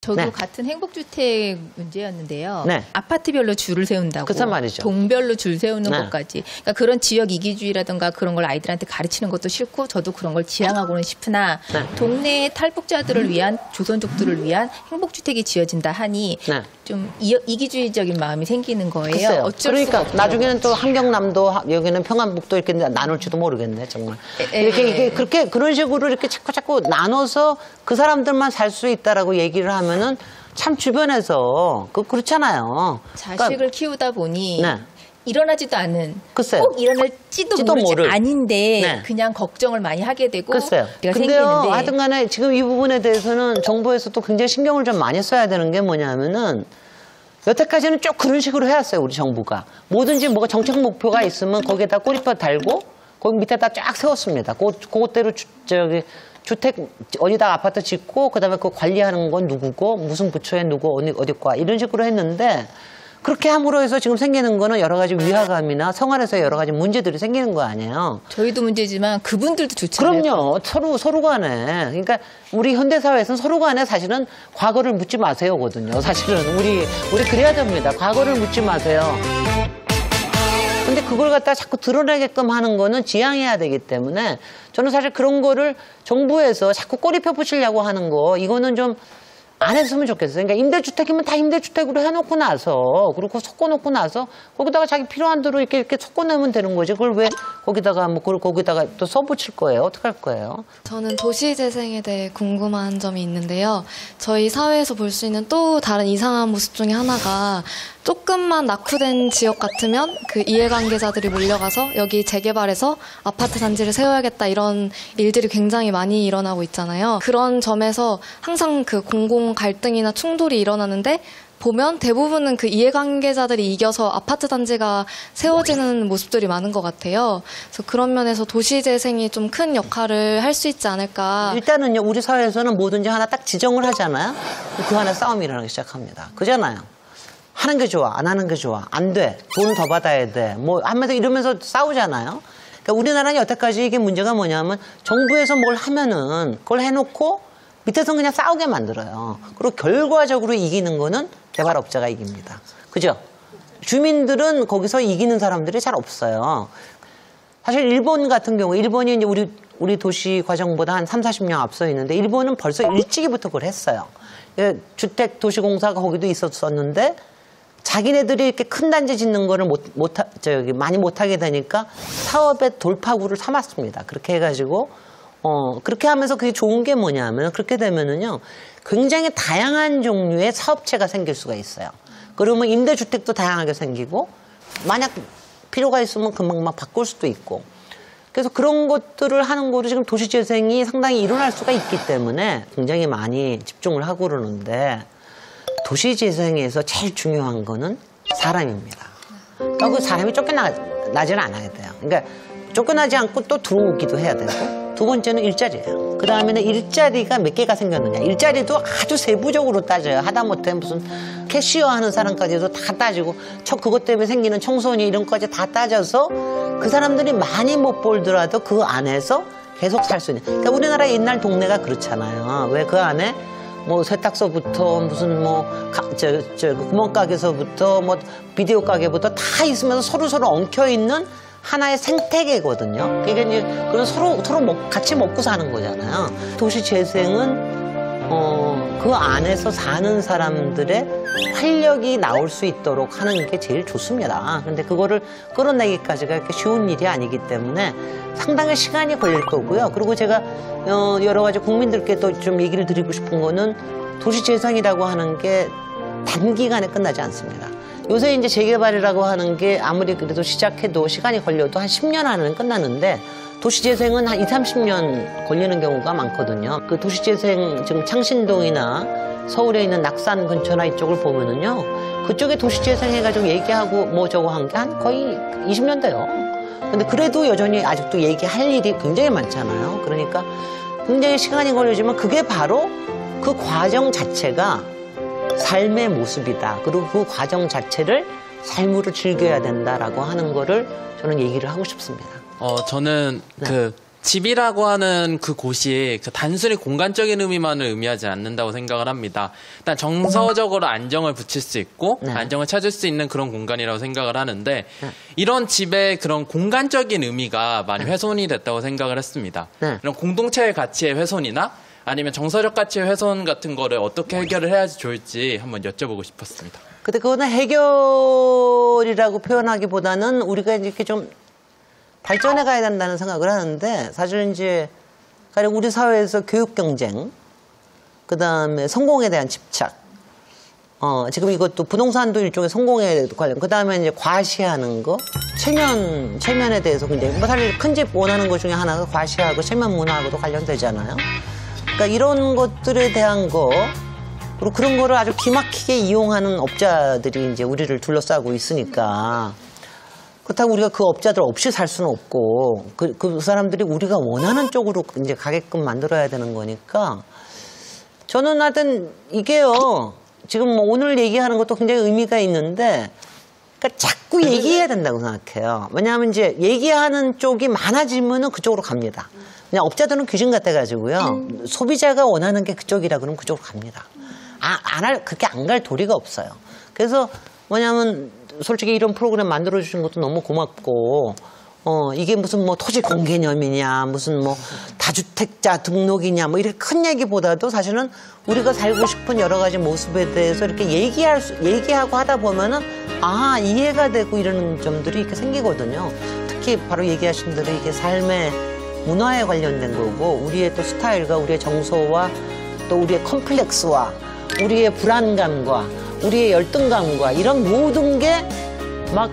저도 네. 같은 행복주택 문제였는데요. 네. 아파트별로 줄을 세운다고. 그렇단 말이죠. 동별로 줄 세우는 네. 것까지. 그러니까 그런 지역 이기주의라든가 그런 걸 아이들한테 가르치는 것도 싫고 저도 그런 걸 지향하고는 싶으나 네. 동네 탈북자들을 위한 조선족들을 위한 행복주택이 지어진다 하니 네. 좀 이기주의적인 마음이 생기는 거예요. 글쎄요. 어쩔 그러니까 수가 없죠. 나중에는 또 한경남도 여기는 평안북도 이렇게 나눌지도 모르겠네 정말. 이게 그렇게 그런 식으로 이렇게 자꾸 나눠서 그 사람들만 살 수 있다라고 얘기를 하면은 참 주변에서 그렇잖아요. 자식을 그러니까, 키우다 보니 네. 일어나지도 않은 글쎄요. 꼭 일어날지도 모를 아닌데 네. 그냥 걱정을 많이 하게 되고 글쎄요. 내가 근데요, 생기는데 하여튼 간에 지금 이 부분에 대해서는 정부에서도 굉장히 신경을 좀 많이 써야 되는 게 뭐냐면은 여태까지는 쭉 그런 식으로 해왔어요, 우리 정부가. 뭐든지 뭐가 정책 목표가 있으면 거기에다 꼬리표 달고 거기 밑에다 쫙 세웠습니다. 그것대로 주택 어디다 아파트 짓고 그다음에 그 관리하는 건 누구고 무슨 부처에 누구 어디 과 이런 식으로 했는데 그렇게 함으로 해서 지금 생기는 거는 여러 가지 위화감이나 생활에서 여러 가지 문제들이 생기는 거 아니에요. 저희도 문제지만 그분들도 좋잖아요. 그럼요. 서로 간에. 그러니까 우리 현대사회에서는 서로 간에 사실은 과거를 묻지 마세요거든요. 사실은 우리 그래야 됩니다. 과거를 묻지 마세요. 근데 그걸 갖다 자꾸 드러내게끔 하는 거는 지양해야 되기 때문에 저는 사실 그런 거를 정부에서 자꾸 꼬리표 붙이려고 하는 거 이거는 좀 안 했으면 좋겠어요. 그러니까 임대주택이면 다 임대주택으로 해놓고 나서 그리고 섞어놓고 나서 거기다가 자기 필요한 대로 이렇게 섞어내면 되는 거지. 그걸 왜 거기다가 그걸 거기다가 또 써붙일 거예요? 어떻게 할 거예요? 저는 도시재생에 대해 궁금한 점이 있는데요. 저희 사회에서 볼 수 있는 또 다른 이상한 모습 중에 하나가 조금만 낙후된 지역 같으면 그 이해관계자들이 몰려가서 여기 재개발해서 아파트 단지를 세워야겠다 이런 일들이 굉장히 많이 일어나고 있잖아요. 그런 점에서 항상 그 공공 갈등이나 충돌이 일어나는데 보면 대부분은 그 이해관계자들이 이겨서 아파트 단지가 세워지는 모습들이 많은 것 같아요. 그래서 그런 면에서 도시재생이 좀 큰 역할을 할 수 있지 않을까. 일단은요, 우리 사회에서는 뭐든지 하나 딱 지정을 하잖아요. 그 하나 싸움이 일어나기 시작합니다. 그잖아요. 하는 게 좋아, 안 하는 게 좋아, 안 돼, 돈 더 받아야 돼, 뭐 하면서 이러면서 싸우잖아요. 그러니까 우리나라는 여태까지 이게 문제가 뭐냐면 정부에서 뭘 하면은 그걸 해놓고 밑에서 그냥 싸우게 만들어요. 그리고 결과적으로 이기는 거는 개발업자가 이깁니다. 그죠? 주민들은 거기서 이기는 사람들이 잘 없어요. 사실 일본 같은 경우, 일본이 이제 우리 도시 과정보다 한 30, 40년 앞서 있는데 일본은 벌써 일찍이부터 그걸 했어요. 주택도시공사가 거기도 있었었는데 자기네들이 이렇게 큰 단지 짓는 거를 많이 못하게 되니까 사업의 돌파구를 삼았습니다. 그렇게 해가지고, 그렇게 하면서 그게 좋은 게 뭐냐면, 그렇게 되면은요, 굉장히 다양한 종류의 사업체가 생길 수가 있어요. 그러면 임대주택도 다양하게 생기고, 만약 필요가 있으면 금방 막 바꿀 수도 있고. 그래서 그런 것들을 하는 거로 지금 도시재생이 상당히 일어날 수가 있기 때문에 굉장히 많이 집중을 하고 그러는데, 도시재생에서 제일 중요한 거는 사람입니다. 그러니까 그 사람이 쫓겨나지는 않아야 돼요. 그러니까 쫓겨나지 않고 또 들어오기도 해야 되고, 두 번째는 일자리예요. 그 다음에는 일자리가 몇 개가 생겼느냐. 일자리도 아주 세부적으로 따져요. 하다못해 무슨 캐시어 하는 사람까지도 다 따지고, 그것 때문에 생기는 청소년 이런 것까지 다 따져서 그 사람들이 많이 못 벌더라도 그 안에서 계속 살 수 있는. 그러니까 우리나라 옛날 동네가 그렇잖아요. 왜 그 안에 뭐 세탁소부터 무슨 구멍가게서부터 뭐 비디오 가게부터 다 있으면서 서로 엉켜 있는 하나의 생태계거든요. 그러니까 이제 그런 서로 같이 먹고 사는 거잖아요. 도시 재생은 그 안에서 사는 사람들의 활력이 나올 수 있도록 하는 게 제일 좋습니다. 그런데 그거를 끌어내기까지가 이렇게 쉬운 일이 아니기 때문에 상당히 시간이 걸릴 거고요. 그리고 제가 여러 가지 국민들께도 좀 얘기를 드리고 싶은 거는 도시재생이라고 하는 게 단기간에 끝나지 않습니다. 요새 이제 재개발이라고 하는 게 아무리 그래도 시작해도 시간이 걸려도 한 10년 안에는 끝나는데 도시재생은 한 20, 30년 걸리는 경우가 많거든요. 그 도시재생 지금 창신동이나 서울에 있는 낙산 근처나 이쪽을 보면은요. 그쪽에 도시재생 해가지고 얘기하고 뭐 저거 한 게 한 거의 20년 돼요. 근데 그래도 여전히 아직도 얘기할 일이 굉장히 많잖아요. 그러니까 굉장히 시간이 걸리지만 그게 바로 그 과정 자체가 삶의 모습이다. 그리고 그 과정 자체를 삶으로 즐겨야 된다라고 하는 거를 저는 얘기를 하고 싶습니다. 저는 네. 집이라고 하는 그 곳이 단순히 공간적인 의미만을 의미하지 않는다고 생각을 합니다. 일단 정서적으로 안정을 붙일 수 있고 네. 안정을 찾을 수 있는 그런 공간이라고 생각을 하는데 이런 집의 그런 공간적인 의미가 많이 훼손이 됐다고 생각을 했습니다. 네. 이런 공동체의 가치의 훼손이나 아니면 정서적 가치의 훼손 같은 거를 어떻게 해결을 해야지 좋을지 한번 여쭤보고 싶었습니다. 근데 그거는 해결이라고 표현하기보다는 우리가 이렇게 좀 발전해 가야 된다는 생각을 하는데 사실 이제 가령 우리 사회에서 교육 경쟁, 그 다음에 성공에 대한 집착, 지금 이것도 부동산도 일종의 성공에 관련, 그 다음에 이제 과시하는 거, 체면에 대해서 굉장히, 뭐 사실 큰 집 원하는 것 중에 하나가 과시하고 체면 문화하고도 관련되잖아요. 그러니까 이런 것들에 대한 거, 그리고 그런 거를 아주 기막히게 이용하는 업자들이 이제 우리를 둘러싸고 있으니까. 그렇다고 우리가 그 업자들 없이 살 수는 없고, 그 사람들이 우리가 원하는 쪽으로 이제 가게끔 만들어야 되는 거니까, 저는 하여튼 이게요, 지금 뭐 오늘 얘기하는 것도 굉장히 의미가 있는데, 그러니까 자꾸 얘기해야 된다고 생각해요. 왜냐하면 이제 얘기하는 쪽이 많아지면은 그쪽으로 갑니다. 그냥 업자들은 귀신 같아가지고요, 소비자가 원하는 게 그쪽이라 그러면 그쪽으로 갑니다. 그렇게 안 갈 도리가 없어요. 그래서 뭐냐면, 솔직히 이런 프로그램 만들어주신 것도 너무 고맙고, 이게 무슨 뭐 토지 공개념이냐, 무슨 뭐 다주택자 등록이냐, 뭐 이렇게 큰 얘기보다도 사실은 우리가 살고 싶은 여러 가지 모습에 대해서 이렇게 얘기하고 하다 보면은, 이해가 되고 이러는 점들이 이렇게 생기거든요. 특히 바로 얘기하신 대로 이게 삶의 문화에 관련된 거고, 우리의 또 스타일과 우리의 정서와 또 우리의 컴플렉스와 우리의 불안감과 우리의 열등감과 이런 모든 게 막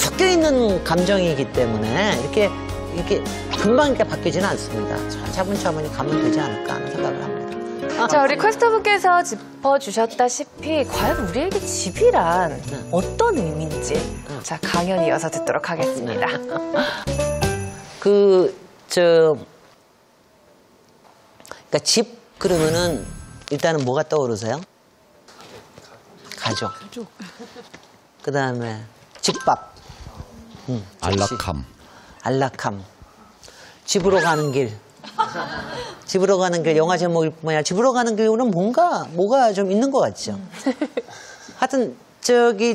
섞여 있는 감정이기 때문에 이렇게 금방 이렇게 바뀌지는 않습니다. 차분차분히 가면 되지 않을까 하는 생각을 합니다. 자, 우리 퀘스터분께서 짚어주셨다시피 과연 우리에게 집이란 어떤 의미인지 자, 강연 이어서 듣도록 하겠습니다. 그러니까 집 그러면은 일단은 뭐가 떠오르세요? 가족. 그 다음에 집밥. 안락함. 안락함. 집으로 가는 길. 집으로 가는 길, 영화 제목이 뭐냐. 집으로 가는 길은 뭐가 좀 있는 것 같죠. 하여튼,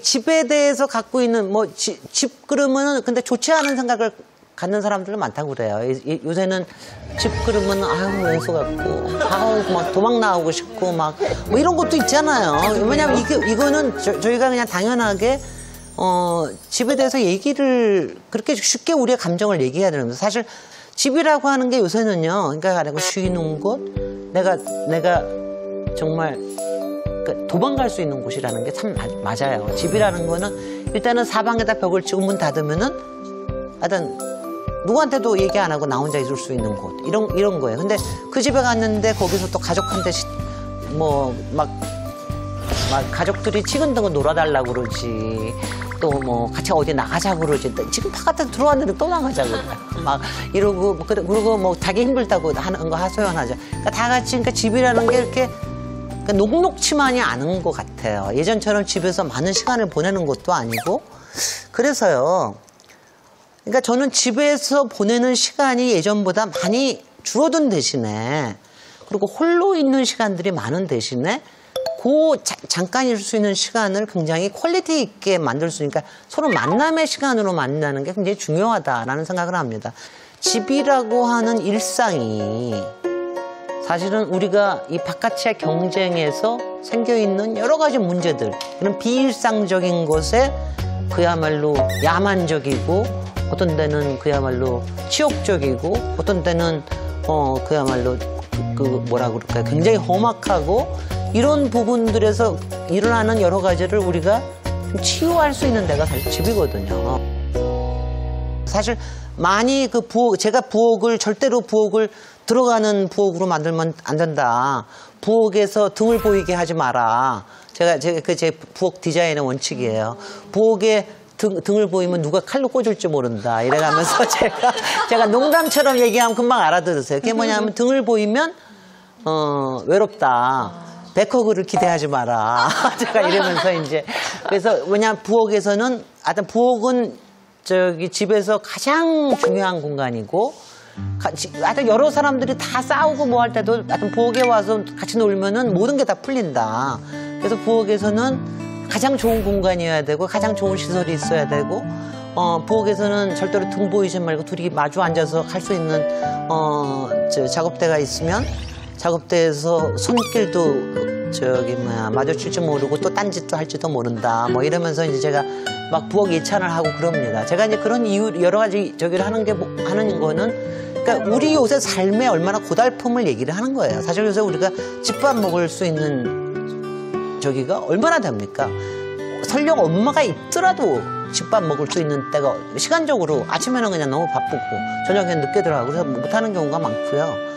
집에 대해서 갖고 있는, 집 그러면은, 근데 좋지 않은 생각을 갖는 사람들도 많다고 그래요. 요새는 집 그러면, 왼수 같고, 막 도망 나오고 싶고, 뭐 이런 것도 있잖아요. 왜냐면 이거는 저희가 그냥 당연하게, 집에 대해서 얘기를 그렇게 쉽게 우리의 감정을 얘기해야 되는 거예요. 사실 집이라고 하는 게 요새는요, 그러니까 쉬는 곳, 내가 정말 도망갈 수 있는 곳이라는 게 참 맞아요. 집이라는 거는 일단은 사방에다 벽을 치고 문 닫으면은 하여튼 누구한테도 얘기 안 하고 나 혼자 있을 수 있는 곳, 이런 거예요. 근데 그 집에 갔는데 거기서 또 가족한테 막 가족들이 치근등을 놀아달라고 그러지, 또 같이 어디 나가자고 그러지, 지금 바깥에 들어왔는데 또 나가자고 그래. 막 이러고, 그리고 자기 힘들다고 하는 거 하소연하죠. 그러니까 다 같이, 그러니까 집이라는 게 이렇게 녹록치만이 않은 것 같아요. 예전처럼 집에서 많은 시간을 보내는 것도 아니고. 그래서요, 그러니까 저는 집에서 보내는 시간이 예전보다 많이 줄어든 대신에, 그리고 홀로 있는 시간들이 많은 대신에 잠깐일 수 있는 시간을 굉장히 퀄리티 있게 만들 수 있으니까 서로 만남의 시간으로 만나는 게 굉장히 중요하다라는 생각을 합니다. 집이라고 하는 일상이 사실은 우리가 이 바깥의 경쟁에서 생겨있는 여러 가지 문제들, 그런 비일상적인 것에 그야말로 야만적이고, 어떤 데는 그야말로 치욕적이고, 어떤 데는 그야말로 뭐라 그럴까요? 굉장히 험악하고, 이런 부분들에서 일어나는 여러 가지를 우리가 좀 치유할 수 있는 데가 사실 집이거든요. 사실 많이 제가 절대로 부엌을 들어가는 부엌으로 만들면 안 된다. 부엌에서 등을 보이게 하지 마라. 제 부엌 디자인의 원칙이에요. 부엌에 등을 보이면 누가 칼로 꽂을지 모른다. 이래가면서 제가 농담처럼 얘기하면 금방 알아들으세요. 그게 뭐냐면 등을 보이면, 외롭다. 백허그를 기대하지 마라. 제가 이러면서 이제. 그래서 왜냐면 부엌은 집에서 가장 중요한 공간이고, 하여튼 여러 사람들이 다 싸우고 뭐 할 때도 하여튼 부엌에 와서 같이 놀면은 모든 게 다 풀린다. 그래서 부엌에서는 가장 좋은 공간이어야 되고 가장 좋은 시설이 있어야 되고 부엌에서는 절대로 등 보이지 말고 둘이 마주 앉아서 할 수 있는 작업대가 있으면 작업대에서 손길도 마주칠지 모르고 또 딴짓도 할지도 모른다. 뭐 이러면서 이제 제가 막 부엌 예찬을 하고 그럽니다. 제가 이제 그런 이유 여러 가지 저기를 하는 거는 그러니까 우리 요새 삶에 얼마나 고달픔을 얘기를 하는 거예요. 사실 요새 우리가 집밥 먹을 수 있는 저기가 얼마나 됩니까? 설령 엄마가 있더라도 집밥 먹을 수 있는 때가 시간적으로 아침에는 그냥 너무 바쁘고 저녁에는 늦게 들어가고 그래서 못하는 경우가 많고요.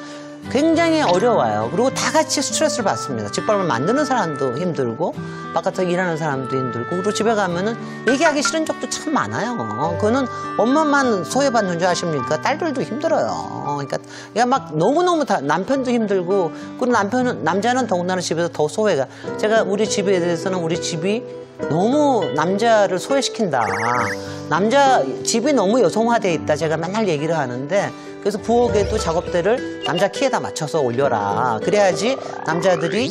굉장히 어려워요. 그리고 다 같이 스트레스를 받습니다. 집밥을 만드는 사람도 힘들고 바깥에서 일하는 사람도 힘들고 그리고 집에 가면은 얘기하기 싫은 적도 참 많아요. 그거는 엄마만 소외받는 줄 아십니까? 딸들도 힘들어요. 그러니까 막 너무너무 다 남편도 힘들고 그리고 남자는 더군다나 집에서 더 소외가 제가 우리 집에 대해서는 우리 집이 너무 남자를 소외시킨다. 집이 너무 여성화되어 있다. 제가 맨날 얘기를 하는데 그래서 부엌에도 작업대를 남자 키에다 맞춰서 올려라. 그래야지 남자들이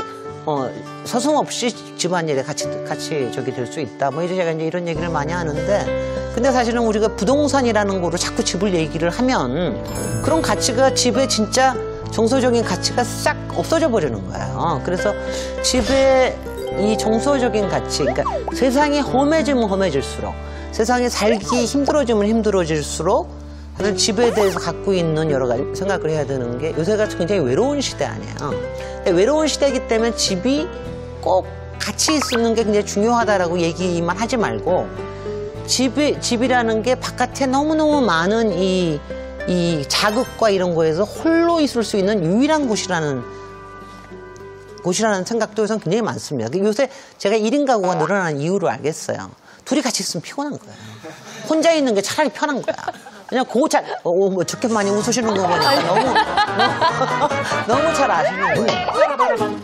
서슴없이 집안일에 같이 저기 될 수 있다. 뭐 이제 제가 이제 이런 얘기를 많이 하는데 근데 사실은 우리가 부동산이라는 거로 자꾸 집을 얘기를 하면 그런 가치가 집에 진짜 정서적인 가치가 싹 없어져 버리는 거예요. 그래서 집에 이 정서적인 가치, 그러니까 세상이 험해지면 험해질수록 세상이 살기 힘들어질수록 다들 집에 대해서 갖고 있는 여러 가지 생각을 해야 되는 게 요새가 굉장히 외로운 시대 아니에요. 근데 외로운 시대이기 때문에 집이 꼭 같이 있는 게 굉장히 중요하다라고 얘기만 하지 말고 집이라는 게 바깥에 너무너무 많은 이 자극과 이런 거에서 홀로 있을 수 있는 유일한 곳이라는 생각도 요새 굉장히 많습니다. 요새 제가 1인 가구가 늘어나는 이유를 알겠어요. 둘이 같이 있으면 피곤한 거예요. 혼자 있는 게 차라리 편한 거야. 그냥 뭐 저렇게 많이 웃으시는 거 보니까 너무 잘 아시는 거예요.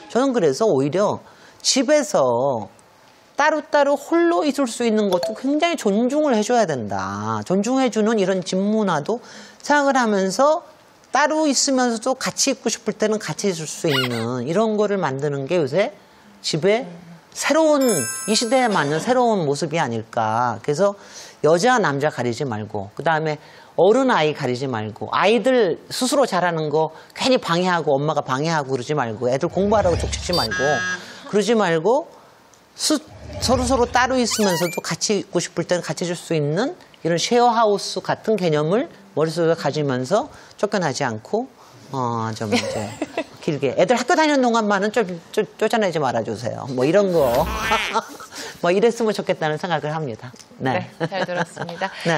저는 그래서 오히려 집에서 따로따로 홀로 있을 수 있는 것도 굉장히 존중을 해줘야 된다. 존중해주는 이런 집 문화도 생각을 하면서 따로 있으면서도 같이 있고 싶을 때는 같이 있을 수 있는 이런 거를 만드는 게 요새 집에 이 시대에 맞는 새로운 모습이 아닐까. 그래서 여자, 남자 가리지 말고 그 다음에 어른, 아이 가리지 말고 아이들 스스로 잘하는 거 괜히 방해하고 엄마가 방해하고 그러지 말고 애들 공부하라고 족치지 말고 그러지 말고 서로 따로 있으면서도 같이 있고 싶을 때는 같이 있을 수 있는 이런 쉐어하우스 같은 개념을 머릿속에 가지면서 쫓겨나지 않고 좀 이제 길게 애들 학교 다니는 동안만은 쫓아내지 말아주세요. 뭐 이런 거 뭐 이랬으면 좋겠다는 생각을 합니다. 네, 잘 들었습니다. 네.